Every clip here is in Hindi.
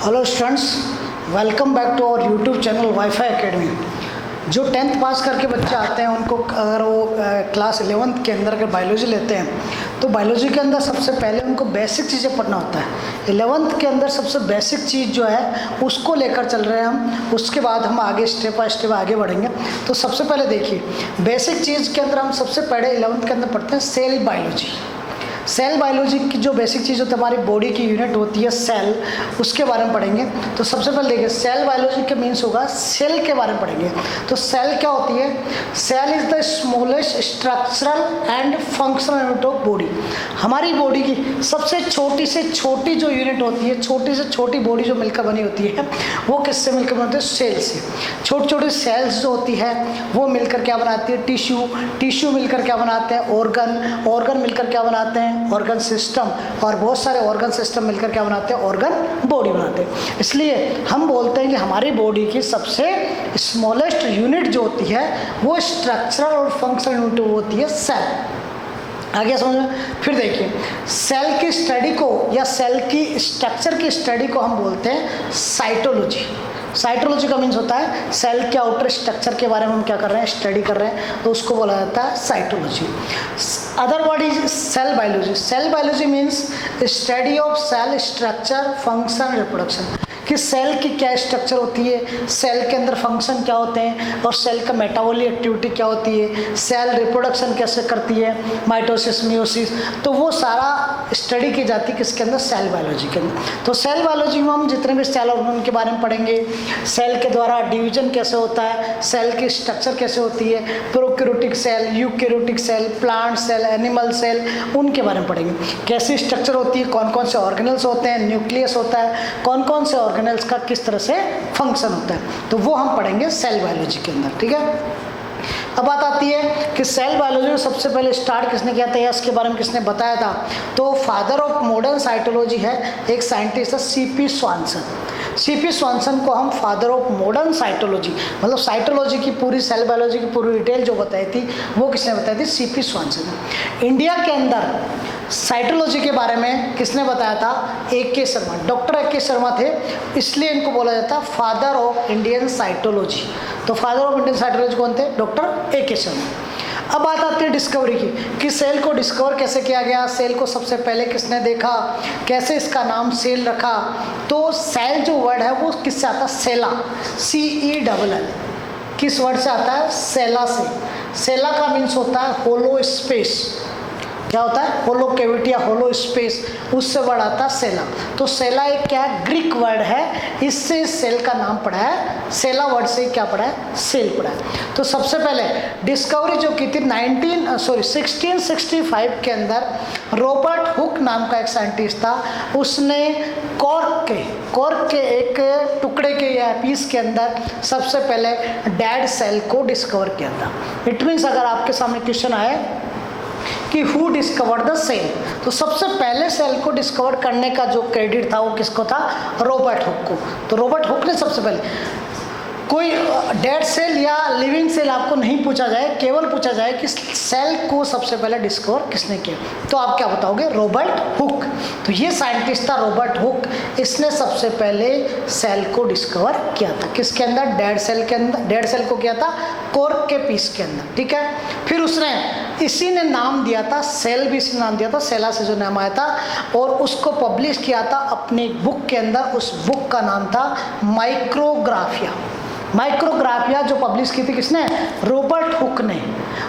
Hello students, welcome back to our YouTube channel WiFi academy. जो 10th पास करके बच्चे आते हैं उनको अगर वो क्लास 11th के अंदर अगर बायोलॉजी लेते हैं तो बायोलॉजी के अंदर सबसे पहले उनको बेसिक चीज़ें पढ़ना होता है। 11th के अंदर सबसे बेसिक चीज़ जो है उसको लेकर चल रहे हैं हम, उसके बाद हम आगे स्टेप बाय स्टेप आगे बढ़ेंगे। तो सबसे पहले देखिए, बेसिक चीज़ के अंदर हम सबसे पहले 11th के अंदर पढ़ते हैं सेल बायोलॉजी। सेल बायोलॉजी की जो बेसिक चीज़ होती है, हमारी बॉडी की यूनिट होती है सेल, उसके बारे में पढ़ेंगे। तो सबसे पहले देखिए, सेल बायोलॉजी के मीन्स होगा सेल के बारे में पढ़ेंगे। तो सेल क्या होती है? Cell is the smallest structural and functional unit of body. हमारी बॉडी की सबसे छोटी से छोटी जो यूनिट होती है, छोटी से छोटी बॉडी जो मिलकर बनी होती है, वो किससे मिलकर बनती है? सेल से। छोटी छोटी सेल्स जो होती है वो मिलकर क्या बनाती है? टिश्यू। टिश्यू मिलकर क्या बनाते हैं? ऑर्गन। ऑर्गन मिलकर क्या बनाते हैं? Organ system. और बहुत सारे ऑर्गन सिस्टम मिलकर क्या बनाते हैं? ऑर्गन बॉडी बनाते हैं। इसलिए हम बोलते हैं कि हमारी बॉडी की सबसे स्मॉलेस्ट यूनिट जो होती है वो स्ट्रक्चरल और फंक्शनल यूनिट होती है सेल। आगे समझ। फिर देखिए, सेल की स्टडी को या सेल की स्ट्रक्चर की स्टडी को हम बोलते हैं साइटोलॉजी। साइटोलॉजी का मीन्स होता है सेल के आउटर स्ट्रक्चर के बारे में हम क्या कर रहे हैं? स्टडी कर रहे हैं, तो उसको बोला जाता है cytology. Other word is cell biology. Cell biology means study of cell structure, function, reproduction. कि सेल की क्या स्ट्रक्चर होती है, सेल के अंदर फंक्शन क्या होते हैं, और सेल का मेटाबॉलिक एक्टिविटी क्या होती है, सेल रिप्रोडक्शन कैसे करती है, माइटोसिस, मियोसिस, तो वो सारा स्टडी की जाती है किसके अंदर? सेल बायोलॉजी के अंदर। तो सेल बायोलॉजी में हम जितने भी सेल ऑर्गन के बारे में पढ़ेंगे, सेल के द्वारा डिवीजन कैसे होता है, सेल की स्ट्रक्चर कैसे होती है, prokaryotic cell, eukaryotic cell, plant cell, animal cell, उनके बारे में पढ़ेंगे। कैसी स्ट्रक्चर होती है, कौन कौन से ऑर्गेनल्स होते हैं, न्यूक्लियस होता है, कौन कौन से ऑर्गेनल्स का किस तरह से फंक्शन होता है, तो वो हम पढ़ेंगे सेल बायोलॉजी के अंदर। ठीक है। अब बात आती है कि सेल बायोलॉजी को सबसे पहले स्टार्ट किसने किया था या इसके बारे में किसने बताया था? तो फादर ऑफ मॉडर्न साइटोलॉजी है एक साइंटिस्ट है, सीपी स्वानसन। सीपी स्वानसन को हम फादर ऑफ मॉडर्न साइटोलॉजी, मतलब साइटोलॉजी की पूरी, सेल बायोलॉजी की पूरी डिटेल जो बताई थी वो किसने बताई थी? सीपी स्वानसन। इंडिया के अंदर साइटोलॉजी के बारे में किसने बताया था? A K. Sharma. Doctor A K. Sharma थे, इसलिए इनको बोला जाता है फादर ऑफ इंडियन साइटोलॉजी। तो फादर ऑफ इंडियन साइटोलॉजी कौन थे? Doctor A K. शर्मा। अब बात आती है डिस्कवरी की, कि सेल को डिस्कवर कैसे किया गया, सेल को सबसे पहले किसने देखा, कैसे इसका नाम सेल रखा। तो सेल जो वर्ड है वो किससे आता है? सेला, CELL। किस वर्ड से आता है? सेला से। सेला का मीन्स होता है होलो स्पेस। क्या होता है? होलो कैविटी या होलो स्पेस, उससे वर्ड आता है सेला। तो सेला एक क्या है? ग्रीक वर्ड है, इससे सेल का नाम पड़ा है। सेला वर्ड से क्या पड़ा है? सेल पड़ा है। तो सबसे पहले डिस्कवरी जो की थी 1665 के अंदर रॉबर्ट हुक नाम का एक साइंटिस्ट था, उसने कॉर्क के एक टुकड़े के या पीस के अंदर सबसे पहले डेड सेल को डिस्कवर किया था। इट मीन्स अगर आपके सामने क्वेश्चन आए कि हु डिस्कवर्ड द सेल, तो सबसे पहले सेल को डिस्कवर करने का जो क्रेडिट था वो किसको था? रॉबर्ट हुक को। तो रॉबर्ट हुक ने सबसे पहले, कोई डेड सेल या लिविंग सेल आपको नहीं पूछा जाए, केवल पूछा जाए कि सेल को सबसे पहले डिस्कवर किसने किया, तो आप क्या बताओगे? Robert Hooke. तो ये साइंटिस्ट था रॉबर्ट हुक, इसने सबसे पहले सेल को डिस्कवर किया था। किसके अंदर? डेड सेल के अंदर। डेड सेल को किया था कॉर्क के पीस के अंदर। ठीक है। फिर उसने इसी ने नाम दिया था सेल, भी इसी नाम दिया था, सेला से जो नाम आया था, और उसको पब्लिश किया था अपनी बुक के अंदर। उस बुक का नाम था माइक्रोग्राफिया। माइक्रोग्राफिया जो पब्लिश की थी किसने? रॉबर्ट हुक ने।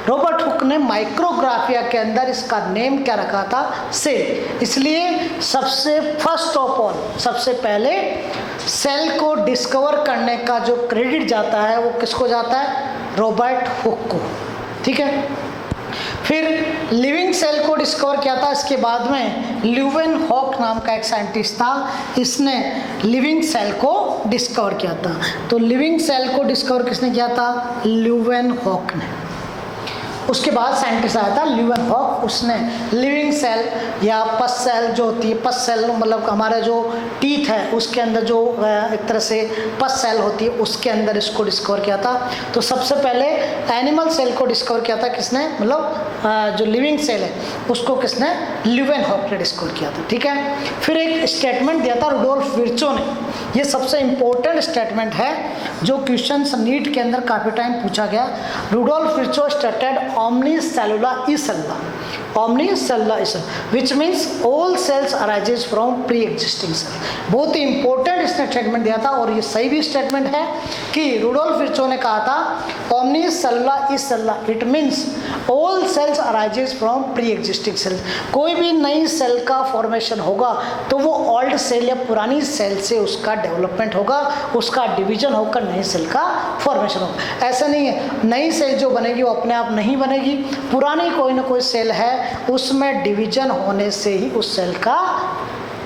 रॉबर्ट हुक ने माइक्रोग्राफिया के अंदर इसका नेम क्या रखा था? सेल। इसलिए सबसे फर्स्ट ऑफ ऑल, सबसे पहले सेल को डिस्कवर करने का जो क्रेडिट जाता है वो किसको जाता है? रॉबर्ट हुक को। ठीक है। फिर लिविंग सेल को डिस्कवर किया था इसके बाद में ल्यूवेन हॉक नाम का एक साइंटिस्ट था, इसने लिविंग सेल को डिस्कवर किया था। तो लिविंग सेल को डिस्कवर किसने किया था? ल्यूवेन हॉक ने। उसके बाद साइंटिस्ट आया था ल्यूवेनहॉक, उसने लिविंग सेल या पस सेल जो होती है, पस सेल मतलब हमारा जो टीथ है उसके अंदर जो एक तरह से पस सेल होती है उसके अंदर इसको डिस्कवर किया था। तो सबसे पहले एनिमल सेल को डिस्कवर किया था किसने, मतलब जो लिविंग सेल है उसको किसने, ल्यूवेनहॉक ने डिस्कवर किया था। ठीक है, फिर एक स्टेटमेंट दिया था रुडोल्फ विर्चो ने, ये सबसे इंपॉर्टेंट स्टेटमेंट है जो क्वेश्चन नीट के अंदर काफ़ी टाइम पूछा गया। रुडोल्फ विर्चो स्टेटेड ओमनी सेलुला ई सेल्ला, ओमनी सेल्ला ई सेल which means all cells arises from pre existing cell. बहुत ही इंपॉर्टेंट इसने स्टेटमेंट दिया था और ये सही भी स्टेटमेंट है कि रुडोल्फ विर्चो ने कहा था ओमनी सेल्ला ई सेल्ला, it means all cells arises from pre existing cells. कोई भी नई सेल का फॉर्मेशन होगा तो वो ओल्ड सेल या पुरानी सेल से उसका डेवलपमेंट होगा, उसका डिवीजन होकर नई सेल का फॉर्मेशन होगा। ऐसा नहीं है नई सेल जो बनेगी वो अपने आप नहीं बनेगी, पुरानी कोई ना कोई सेल है उसमें डिवीजन होने से ही उस सेल का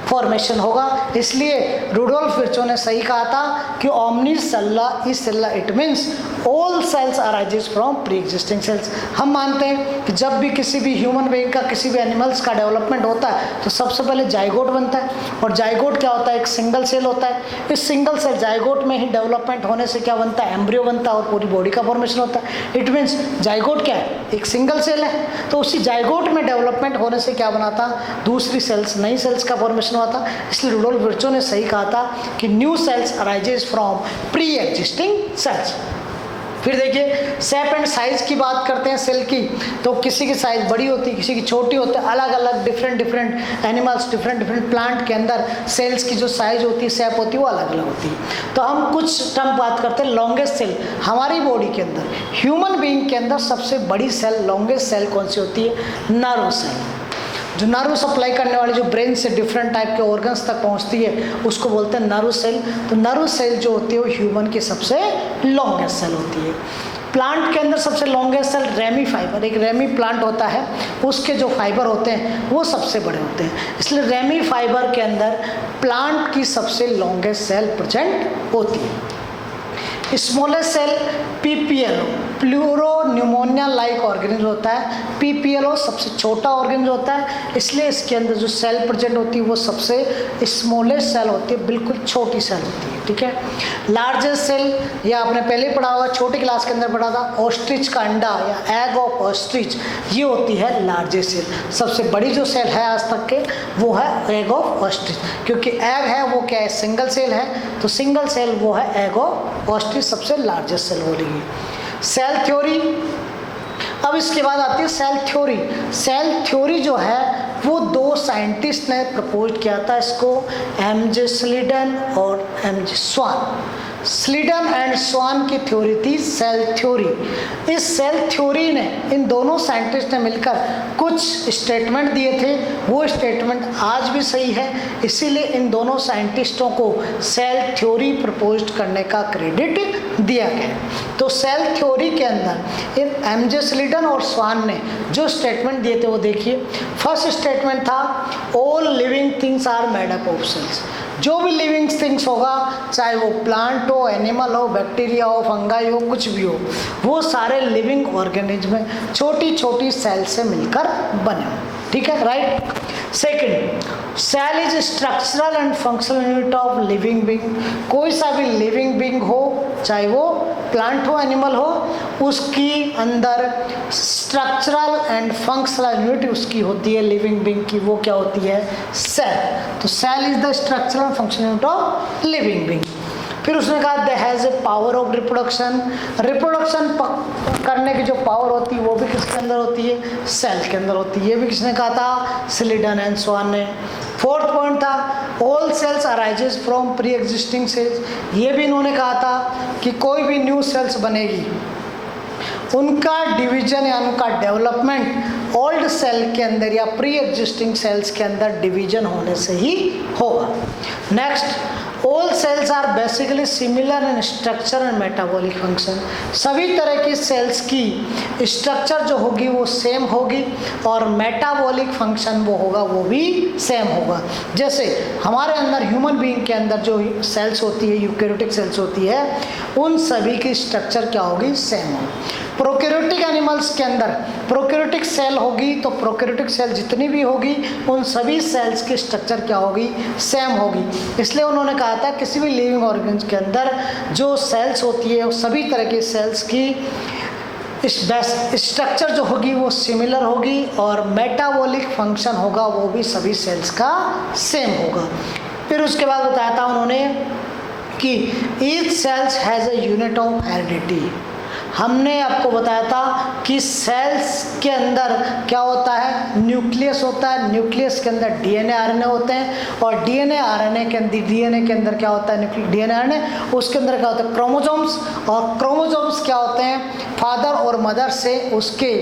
फॉर्मेशन होगा। इसलिए रुडोल्फ विर्चो ने सही कहा था कि ओमनी सेल्ला ई सेल्ला, it means all cells arises from pre existing cells. हम मानते हैं कि जब भी किसी भी ह्यूमन बीइंग का, किसी भी एनिमल्स का डेवलपमेंट होता है तो सबसे पहले जाइगोट बनता है, और जाइगोट क्या होता है, एक सिंगल सेल होता है। इस सिंगल सेल जाइगोट में ही डेवलपमेंट होने से क्या बनता है, एम्ब्रियो बनता है और पूरी बॉडी का फॉर्मेशन होता है। इट मीन्स जाइगोट क्या है, एक सिंगल सेल है, तो उसी जाइगोट में डेवलपमेंट होने से क्या बना था, दूसरी सेल्स, नई सेल्स का फॉर्मेशन हुआ था। इसलिए रुडोल्फ विर्चो ने सही कहा था कि new sales arises from pre existing sales. फिर देखिए शेप एंड साइज की बात करते हैं सेल की, तो किसी की साइज बड़ी होती है, किसी की छोटी होती है, अलग अलग डिफरेंट एनिमल्स, डिफरेंट प्लांट के अंदर सेल्स की जो साइज होती है, शेप होती है, वो अलग अलग होती है। तो हम कुछ टर्म बात करते हैं। लॉन्गेस्ट सेल हमारी बॉडी के अंदर, ह्यूमन बीइंग के अंदर सबसे बड़ी सेल, लॉन्गेस्ट सेल कौन सी होती है, नर्व सेल। जो नर्व सप्लाई करने वाली, जो ब्रेन से डिफरेंट टाइप के ऑर्गन्स तक पहुंचती है उसको बोलते हैं नर्व सेल। तो नर्व सेल जो होती है वो ह्यूमन की सबसे लॉन्गेस्ट सेल होती है। प्लांट के अंदर सबसे लॉन्गेस्ट सेल रेमी फाइबर, एक रेमी प्लांट होता है, उसके जो फाइबर होते हैं वो सबसे बड़े होते हैं। इसलिए रेमी फाइबर के अंदर प्लांट की सबसे लॉन्गेस्ट सेल प्रेजेंट होती है। Smallest cell PPLO, pleuropneumonia like organism होता है। पीपीएलओ सबसे छोटा ऑर्गेनिज्म होता है, इसलिए इसके अंदर जो सेल प्रेजेंट होती है वो सबसे स्मॉलेस्ट सेल होती है, बिल्कुल छोटी सेल होती है। ठीक है, लार्जेस्ट सेल, या आपने पहले पढ़ा होगा, छोटी क्लास के अंदर पढ़ा था, ऑस्ट्रिच का अंडा या एग ऑफ ऑस्ट्रिच, ये होती है लार्जेस्ट सेल। सबसे बड़ी जो सेल है आज तक के वो है एग ऑफ ऑस्ट्रिच, क्योंकि एग है वो क्या है, सिंगल सेल है, तो सिंगल सेल वो है एग ऑफ ऑस्ट्रिच, सबसे लार्जेस्ट सेल हो रही है। सेल थ्योरी, अब इसके बाद आती है सेल थ्योरी। सेल थ्योरी जो है वो दो साइंटिस्ट ने प्रपोज किया था इसको, एमजे स्लीडन और एमजे स्वान। स्लीडन एंड स्वान की थ्योरी थी सेल थ्योरी। इस सेल थ्योरी ने, इन दोनों साइंटिस्ट ने मिलकर कुछ स्टेटमेंट दिए थे, वो स्टेटमेंट आज भी सही है, इसीलिए इन दोनों साइंटिस्टों को सेल थ्योरी प्रपोज करने का क्रेडिट दिया गया। तो सेल थ्योरी के अंदर इन एमजे स्लीडन और स्वान ने जो स्टेटमेंट दिए थे वो देखिए। फर्स्ट स्टेटमेंट था all living things are made up of cells. जो भी लिविंग थिंग्स होगा, चाहे वो प्लांट हो, एनिमल हो, बैक्टीरिया हो, फंगाई हो, कुछ भी हो, वो सारे लिविंग ऑर्गेनिज्म छोटी छोटी सेल से मिलकर बने हो। ठीक है, right. Second, cell is structural and functional unit of living being. कोई सा भी लिविंग बीइंग हो, चाहे वो प्लांट हो, एनिमल हो, उसकी अंदर स्ट्रक्चरल एंड फंक्शनल यूनिट उसकी होती है लिविंग बीइंग की, वो क्या होती है, सेल। तो cell is the structural and functional unit of living being. फिर उसने कहा they has a power of reproduction. Reproduction करने की जो पावर होती है वो भी किसके अंदर होती है, सेल के अंदर होती है। ये भी किसने कहा था, स्लीडन एंड स्वान ने। फोर्थ पॉइंट था all cells arises from pre existing cells. ये भी इन्होंने कहा था कि कोई भी न्यू सेल्स बनेगी उनका डिवीजन या उनका डेवलपमेंट ओल्ड सेल के अंदर या प्री एग्जिस्टिंग सेल्स के अंदर डिवीजन होने से ही होगा। Next, all cells are basically similar in structure and metabolic function. सभी तरह की सेल्स की स्ट्रक्चर जो होगी वो सेम होगी और मेटाबॉलिक फंक्शन वो होगा वो भी सेम होगा। जैसे हमारे अंदर ह्यूमन बीइंग के अंदर जो सेल्स होती है, यूकैरियोटिक सेल्स होती है, उन सभी की स्ट्रक्चर क्या होगी, सेम होगी। प्रोकैरियोटिक एनिमल्स के अंदर प्रोकैरियोटिक सेल होगी तो प्रोकैरियोटिक सेल जितनी भी होगी उन सभी सेल्स की स्ट्रक्चर क्या होगी, सेम होगी। इसलिए उन्होंने कहा था किसी भी लिविंग ऑर्गेन्स के अंदर जो सेल्स होती है सभी तरह के सेल्स की स्ट्रक्चर जो होगी वो सिमिलर होगी और मेटाबॉलिक फंक्शन होगा वो भी सभी सेल्स का सेम होगा। फिर उसके बाद बताया था उन्होंने कि each cells has a unit of heredity. हमने आपको बताया था कि सेल्स के अंदर क्या होता है, न्यूक्लियस होता है, न्यूक्लियस के अंदर डीएनए आरएनए होते हैं और डीएनए के अंदर क्या होता है, डीएनए आरएनए उसके अंदर क्या होता है, क्रोमोसोम्स, और क्रोमोसोम्स क्या होते हैं, फादर और मदर से उसके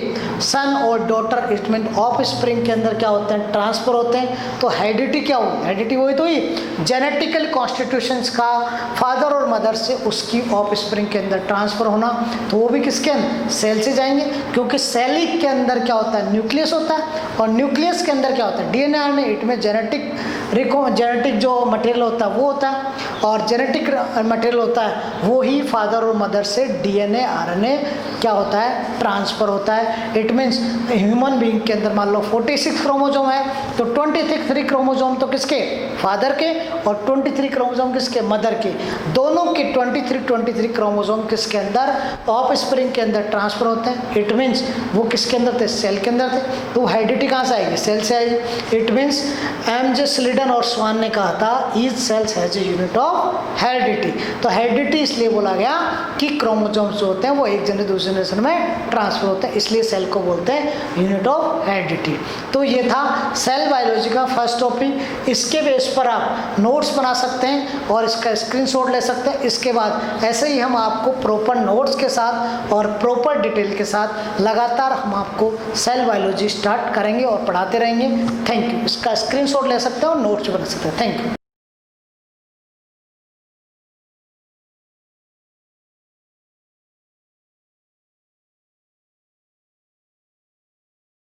सन और daughter it mean of spring के अंदर क्या होते हैं, ट्रांसफर होते हैं। तो हेरिडिटी क्या हुई, हेरिडिटी वही तो हुई जेनेटिकल कॉन्स्टिट्यूशंस का फादर और मदर से उसकी ऑफ स्प्रिंग के अंदर ट्रांसफर होना, तो वो भी किसके अंदर, सेल से जाएंगे, क्योंकि सेल के अंदर क्या होता है, न्यूक्लियस होता है और न्यूक्लियस के अंदर क्या होता है, डीएनए आरएनए, इट में जेनेटिक जो मटेरियल होता है वो होता है और जेनेटिक मटेरियल होता है वो ही फादर और मदर से डीएनए आरएनए क्या होता है, ट्रांसफर होता है। इट मीन्स ह्यूमन बीइंग के अंदर मान लो 46 क्रोमोसोम है तो 23 क्रोमोसोम तो किसके, फादर के, और 23 क्रोमोसोम किसके, मदर के। दोनों के 23 क्रोमोसोम किसके अंदर, ऑफ स्प्रिंग के अंदर ट्रांसफर होते हैं। इट मीन्स वो किसके अंदर थे, सेल के अंदर थे। तो हेरिडिटी कहाँ से आएगी, सेल से आएगी। It means MJ. स्लीडन और स्वान ने कहा था each cells has a unit of heredity. तो हेरिडिटी इसलिए बोला गया कि क्रोमोसोम्स जो होते हैं वो एक जनरेशन दूसरे जनरेशन में ट्रांसफर होते हैं, इसलिए सेल को बोलते हैं यूनिट ऑफ हेरिडिटी। तो ये था सेल बायोलॉजी का फर्स्ट टॉपिक। इसके बेस पर आप नोट्स बना सकते हैं और इसका स्क्रीनशॉट ले सकते हैं। इसके बाद ऐसे ही हम आपको प्रॉपर नोट्स के साथ और प्रॉपर डिटेल के साथ लगातार हम आपको सेल बायोलॉजी स्टार्ट करेंगे और पढ़ाते रहेंगे। Thank you. इसका स्क्रीनशॉट ले सकते हैं और नोट्स बना सकते हैं। Thank you.